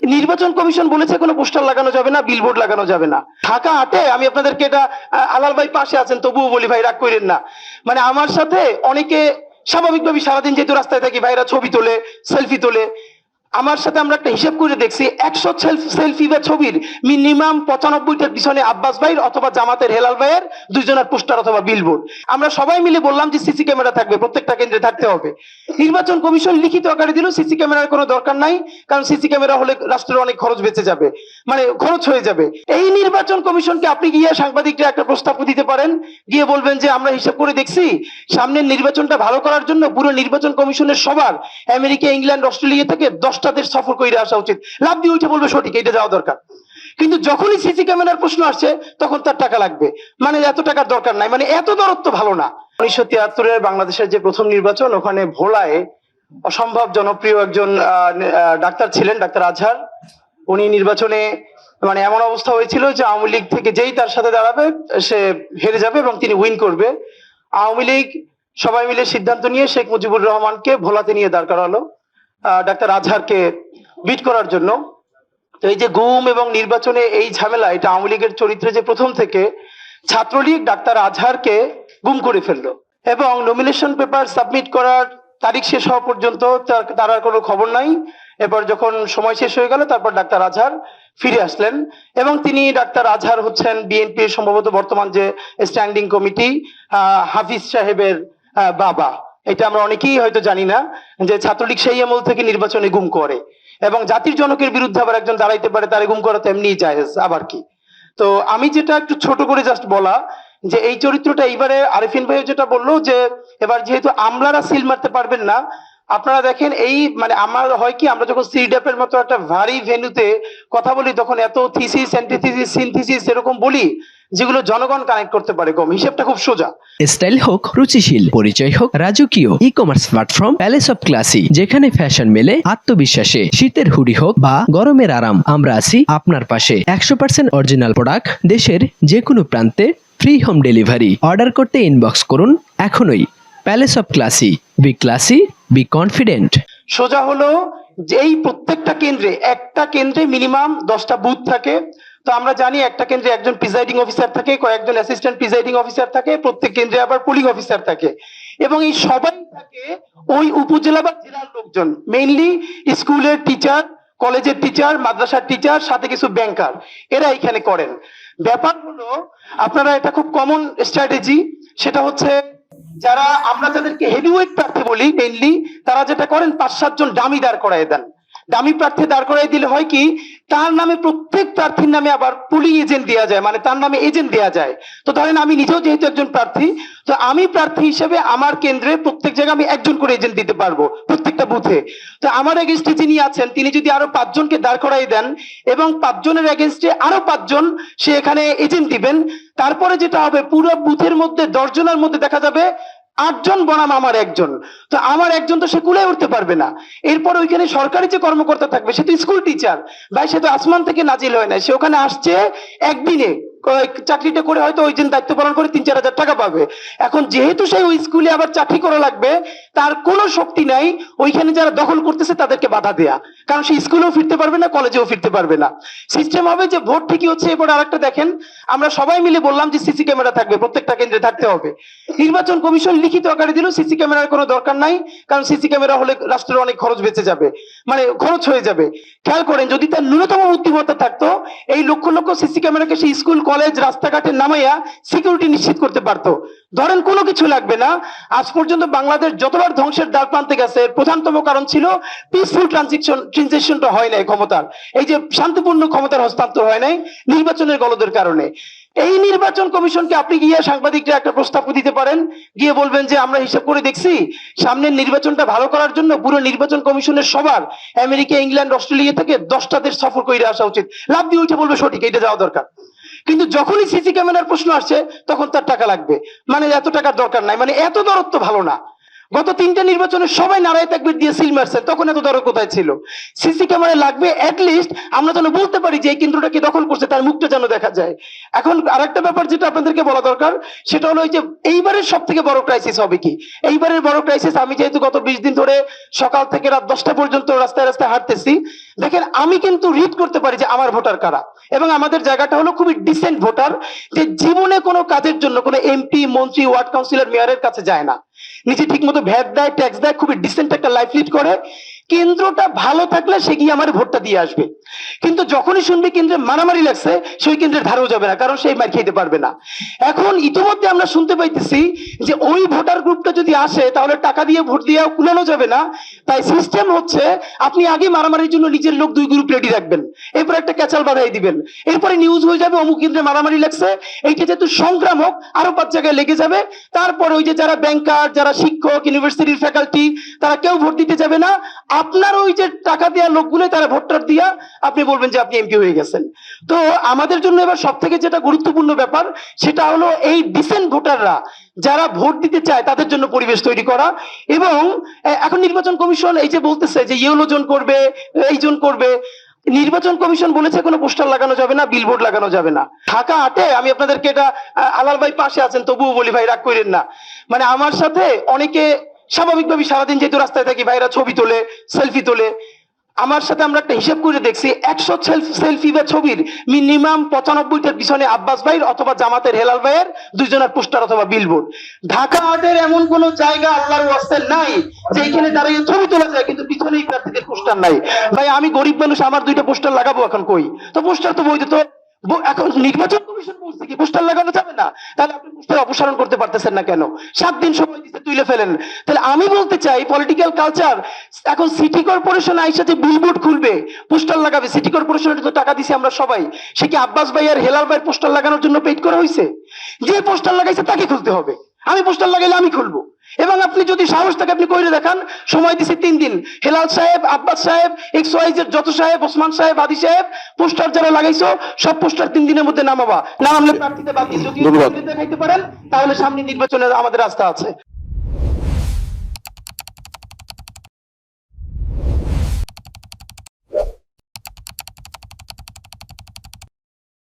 নির্বাচন কমিশন বলেছে কোনো পোস্টার লাগানো যাবে না, বিলবোর্ড লাগানো যাবে না। ঢাকা হাটে আমি আপনাদেরকে এটা, আলাল ভাই পাশে আছেন তবুও বলি ভাই রাগ করেন না, মানে আমার সাথে অনেকে স্বাভাবিকভাবে সারাদিন যেহেতু রাস্তায় থাকি ভাইরা ছবি তোলে, সেলফি তোলে। আমার সাথে আমরা একটা হিসাব করে দেখছি 100 সেলফি বা ছবির মিনিমাম 95টার পিছনে আব্বাস ভাইয়ের অথবা জামাতের হেলাল ভাইয়ের দুইজনের পোস্টার অথবা বিলবোর্ড। আমরা সবাই মিলে বললাম যে সিসি ক্যামেরা থাকবে, প্রত্যেকটা কেন্দ্রে থাকতে হবে। নির্বাচন কমিশন লিখিত আকারে দিল সিসি ক্যামেরার কোনো দরকার নাই, কারণ সিসি ক্যামেরা হলে রাষ্ট্রের অনেক খরচ বেঁচে যাবে, মানে খরচ হয়ে যাবে। এই নির্বাচন কমিশনকে আপনি গিয়ে সাংবাদিকরা একটা প্রস্তাব দিতে পারেন, গিয়ে বলবেন যে আমরা হিসাব করে দেখছি সামনের নির্বাচনটা ভালো করার জন্য পুরো নির্বাচন কমিশনের সবার আমেরিকা, ইংল্যান্ড, অস্ট্রেলিয়া থেকে 10টা দেশ সফর করে আসা উচিত। লাভ দিয়ে উঠে বলবে সঠিক, এটা যাওয়া দরকার। কিন্তু যখনই সিসি ক্যামেরার প্রশ্ন আসছে তখন তার টাকা লাগবে, মানে এত টাকার দরকার নাই, মানে এত দরত্ব ভালো না। 1973-এর বাংলাদেশের যে প্রথম নির্বাচন, ওখানে ভোলায় অসম্ভব জনপ্রিয় একজন ডাক্তার ছিলেন, ডাক্তার আজহার। উনি নির্বাচনে মানে এমন অবস্থা হয়েছিল যে আওয়ামী লীগ থেকে যেই তার সাথে দাঁড়াবে সে হেরে যাবে এবং তিনি উইন করবে। আওয়ামী লীগ সবাই মিলে সিদ্ধান্ত নিয়ে শেখ মুজিবুর রহমানকে ভোলাতে নিয়ে দাঁড় করালো ডাক্তার আজহারকে বিট করার জন্য। তো এই যে গুম এবং নির্বাচনে এই ঝামেলা, এটা আওয়ামী লীগের চরিত্রে যে প্রথম থেকে ছাত্রলীগ ডাক্তার আজহারকে গুম করে ফেললো এবং নমিনেশন পেপার সাবমিট করার তারিখ শেষ হওয়া পর্যন্ত তার আর কোনো খবর নাই। এরপর যখন সময় শেষ হয়ে গেল তারপর ডাক্তার আজহার ফিরে আসলেন এবং তিনি ডাক্তার আজহার হচ্ছেন বিএনপির সম্ভবত বর্তমান যে স্ট্যান্ডিং কমিটি হাফিজ সাহেবের বাবা। এটা আমরা অনেকেই হয়তো জানি না যে ছাত্রলীগ সেই আমল থেকে নির্বাচনে গুম করে এবং জাতির জনকের বিরুদ্ধে আবার একজন দাঁড়াইতে পারে, তারে গুম করা তো এমনিই জায়েজ, আবার কি। তো আমি যেটা একটু ছোট করে জাস্ট বলা যে এই চরিত্রটা এইবারে আরিফিন ভাই যেটা বললো যে এবার যেহেতু আমলারা সিল মারতে পারবেন না, আপনারা দেখেন এই মানে আমার হয় কি, আমরা যখন সিডাপের মতো একটা ভারী ভেন্যুতে কথা বলি তখন এত থিসিস, অ্যান্টিথিসিস, সিনথিসিস এরকম বলি যেগুলো জনগণ কানেক্ট করতে পারে কম। হিসেবটা খুব সোজা। স্টাইল হোক রুচিশীল, পরিচয় হোক রাজকীয়, e commerce platform palace of classy, যেখানে ফ্যাশন মেলে আত্মবিশ্বাসে। শীতের হুডি হোক বা গরমের আরাম, আমরা আছি আপনার পাশে। 100% অরিজিনাল প্রোডাক্ট, দেশের যে কোনো প্রান্তে ফ্রি হোম ডেলিভারি। অর্ডার করতে ইনবক্স করুন এখনই। Palace of classy, B classy, be confident. সোজা হলো যে এই প্রত্যেকটা কেন্দ্রে, একটা কেন্দ্রে মিনিমাম 10টা বুথ থাকে। তো আমরা জানি একটা কেন্দ্রে একজন প্রিজাইডিং অফিসার থাকে, কয়েকজন অ্যাসিস্ট্যান্ট প্রিজাইডিং অফিসার থাকে, প্রত্যেক কেন্দ্রে আবার পুলিং অফিসার থাকে এবং এই সবাই থাকে ওই উপজেলা বা জেলার লোকজন, মেইনলি স্কুলের টিচার, কলেজের টিচার, মাদ্রাসার টিচার, সাথে কিছু ব্যাংকার, এরা এখানে করেন। ব্যাপার হলো আপনারা এটা খুব কমন স্ট্র্যাটেজি, সেটা হচ্ছে যারা আমরা যাদেরকে হেভিওয়েট প্রার্থী বলি মেইনলি, তারা যেটা করেন 5-7 জন ডামি দাঁড় করায় দেন। ডামি প্রার্থী দাঁড় করাই দিলে হয় কি, তার নামে প্রত্যেক প্রার্থীর নামে আবার পুলিং এজেন্ট দেওয়া যায়, মানে তার নামে এজেন্ট দেওয়া যায়। তো ধরেন আমি নিজেও যেহেতু একজন প্রার্থী, তো আমি প্রার্থী হিসেবে আমার কেন্দ্রে প্রত্যেক জায়গায় আমি একজন করে এজেন্ট দিতে পারবো প্রত্যেকটা বুথে। তো আমার এগেনস্টে যিনি আছেন তিনি যদি আরো 5 জনকে দাঁড় করাই দেন এবং 5 জনের এগেনস্টে আরো 5 জন সে এখানে এজেন্ট দিবেন, তারপরে যেটা হবে পুরো বুথের মধ্যে 10 জনের মধ্যে দেখা যাবে 8 জন বনাম আমার একজন। তো আমার একজন তো সে কুলে উঠতে পারবে না। এরপর ওইখানে সরকারি যে কর্মকর্তা থাকবে সে তো স্কুল টিচার ভাই, সে তো আসমান থেকে নাজিল হয় না, সে ওখানে আসছে একদিনে চাকরিটা করে হয়তো ওই দিন দায়িত্ব পালন করে 3-4 হাজার টাকা পাবে। এখন যেহেতু সেই ওই স্কুলে আবার চাকরি করা লাগবে, তার কোনো শক্তি নাই ওইখানে যারা দখল করতেছে তাদেরকে বাধা দেয়া, কারণ সে স্কুলেও ফিরতে পারবে না, কলেজেও ফিরতে পারবে না। সিস্টেম হবে যে ভোট ঠিকই হচ্ছে। এরপর আরেকটা দেখেন, আমরা সবাই মিলে বললাম যে সিসি ক্যামেরা থাকবে, প্রত্যেকটা কেন্দ্রে থাকতে হবে। নির্বাচন কমিশন লিখিত আকারে দিল সিসি ক্যামেরার কোনো দরকার নাই, কারণ সিসি ক্যামেরা হলে রাষ্ট্রের অনেক খরচ বেঁচে যাবে, মানে খরচ হয়ে যাবে। খেয়াল করেন, যদি তার ন্যূনতম বুদ্ধিমত্তা থাকতো এই লক্ষ লক্ষ সিসি ক্যামেরাকে সেই স্কুল, কলেজ, রাস্তাঘাটে নামাইয়া সিকিউরিটি নিশ্চিত করতে পারতো। ধরেন কোনো কিছু লাগবে না। আজ পর্যন্ত বাংলাদেশ যতবার ধ্বংসের দ্বার প্রান্তে গেছে প্রধানতম কারণ ছিল পিসফুল ট্রানজিশনটা হয় নাই ক্ষমতার, এই যে শান্তিপূর্ণ ক্ষমতার হস্তান্তর হয় নাই নির্বাচনের গলদের কারণে। এই নির্বাচন কমিশনকে আপনি গিয়ে সাংবাদিকরা একটা প্রস্তাব দিতে পারেন, গিয়ে বলবেন যে আমরা হিসাব করে দেখছি সামনের নির্বাচনটা ভালো করার জন্য পুরো নির্বাচন কমিশনের সবার আমেরিকা, ইংল্যান্ড, অস্ট্রেলিয়া থেকে 10টা দেশ সফর করে আসা উচিত। লাভ দিয়ে উঠে বলবে সঠিক, এটা যাওয়া দরকার। কিন্তু যখনই সিসি ক্যামেরার প্রশ্ন আসছে তখন তার টাকা লাগবে, মানে এত টাকার দরকার নাই, মানে এত দরত্ব ভালো না। গত 3টা নির্বাচনে সবাই নারায় তাকবীর দিয়ে সিল মারছেন, তখন এত দরদ কোথায় ছিল? সিসি ক্যামেরা লাগবে, লিস্ট আমরা যেন বলতে পারি যে এই কেন্দ্রটাকে দখল করছে, তার মুখটা যেন দেখা যায়। এখন আরেকটা ব্যাপার যেটা আপনাদেরকে বলা দরকার, সেটা হলো যে এইবারের সব থেকে বড় ক্রাইসিস হবে কি? এইবারের বড় ক্রাইসিস, আমি যেহেতু গত 20 দিন ধরে সকাল থেকে রাত 10টা পর্যন্ত রাস্তায় রাস্তায় হাঁটতেছি, দেখেন আমি কিন্তু রিড করতে পারি যে আমার ভোটার কারা। এবং আমাদের জায়গাটা হলো খুবই ডিসেন্ট ভোটার, যে জীবনে কোনো কাজের জন্য কোনো এমপি, মন্ত্রী, ওয়ার্ড কাউন্সিলর, মেয়রের কাছে যায় না, নিজে ঠিক মতো ভ্যাট দেয়, ট্যাক্স দেয়, খুবই ডিসেন্ট একটা লাইফ লিড করে। কেন্দ্রটা ভালো থাকলে সে গিয়ে আমার ভোটটা দিয়ে আসবে, কিন্তু যখনই শুনবে কেন্দ্রে মারামারি লাগছে, সেই কেন্দ্রের ধারেও যাবে না, কারণ সেই মার খেতে পারবে না। এখন ইতিমধ্যে আমরা শুনতে পাইতেছি যে ওই ভোটার গ্রুপটা যদি আসে তাহলে টাকা দিয়ে ভোট দিয়ে কুলানো যাবে না। তাই সিস্টেম হচ্ছে আপনি আগে মারামারির জন্য নিজের লোক 2 গ্রুপ রেডি রাখবেন, এরপর একটা ক্যাচাল বাধাই দিবেন, এরপরে নিউজ হয়ে যাবে অমুক কেন্দ্রে মারামারি লাগছে, এইটা যেহেতু সংক্রামক আরো 5 জায়গায় লেগে যাবে। তারপর ওই যে যারা ব্যাংকার, যারা শিক্ষক, ইউনিভার্সিটির ফ্যাকাল্টি, তারা কেউ ভোট দিতে যাবে না। আপনার ওই যে টাকা দেওয়া লোকগুলো তারা ভোটটা দিয়া আপনি বলবেন যে আপনি এমপি হয়ে গেছেন। তো আমাদের জন্য এবার সব থেকে যেটা গুরুত্বপূর্ণ ব্যাপার, সেটা হলো এই ডিসেন্ট ভোটাররা যারা ভোট দিতে চায় তাদের জন্য পরিবেশ তৈরি করা। এবং এখন নির্বাচন কমিশন এই যে বলতেছে যে ইয়েলো জোন করবে, এই জোন করবে, নির্বাচন কমিশন বলেছে কোনো পোস্টার লাগানো যাবে না, বিলবোর্ড লাগানো যাবে না। ঢাকা হাটে আমি আপনাদেরকে এটা, আলাল ভাই পাশে আছেন তবুও বলি ভাই রাগ করেন না, মানে আমার সাথে অনেকে স্বাভাবিকভাবে সারাদিন যেহেতু রাস্তায় থাকি, ভাইরা ছবি তোলে, সেলফি তোলে। আমার সাথে আমরা একটা হিসাব করে দেখছি, 100 সেলফি বা ছবির মিনিমাম 95টার পিছনে আব্বাস ভাইয়ের অথবা জামাতের হেলাল ভাইয়ের 2জনের পোস্টার অথবা বিলবোর্ড। ঢাকা হাটের এমন কোন জায়গা আল্লাহর ওয়াস্তে নাই যেখানে দাঁড়িয়ে ছবি তোলা যায় কিন্তু পিছনেই প্রার্থীদের পোস্টার নাই। ভাই আমি গরিব মানুষ, আমার 2টা পোস্টার লাগাবো এখন কই? তো পোস্টার তো বইতে তো এখন নির্বাচন কমিশন বলছে কি পোস্টার লাগানো যাবে না, তাহলে আপনি পোস্টার অপসারণ করতে পারতেছেন না কেন? 7 দিন সময় দিতে তুলে ফেলেন। তাহলে আমি বলতে চাই পলিটিক্যাল কালচার, এখন সিটি কর্পোরেশন আইসা যে বিলবোর্ড খুলবে, পোস্টার লাগাবে, সিটি কর্পোরেশনের তো টাকা দিছি আমরা সবাই, সে কি আব্বাস ভাই আর হেলাল ভাইয়ের পোস্টার লাগানোর জন্য পেইড করা হয়েছে? যে পোস্টার লাগাইছে তাকে খুলতে হবে, আমি পোস্টার লাগাইলে আমি খুলবো। এবং আপনি যদি সাহস থাকে আপনি কইরে দেখান, সময় দিছি 3 দিন, হেলাল সাহেব, আব্বাস সাহেব, XYZ যত সাহেব, ওসমান সাহেব, আদি সাহেব, পোস্টার যারা লাগাইছো সব পোস্টার 3 দিনের মধ্যে নামাবা, না নামলে প্রার্থীতে বাতিল। যদি দেখাইতে পারেন তাহলে সামনে নির্বাচনের আমাদের রাস্তা আছে।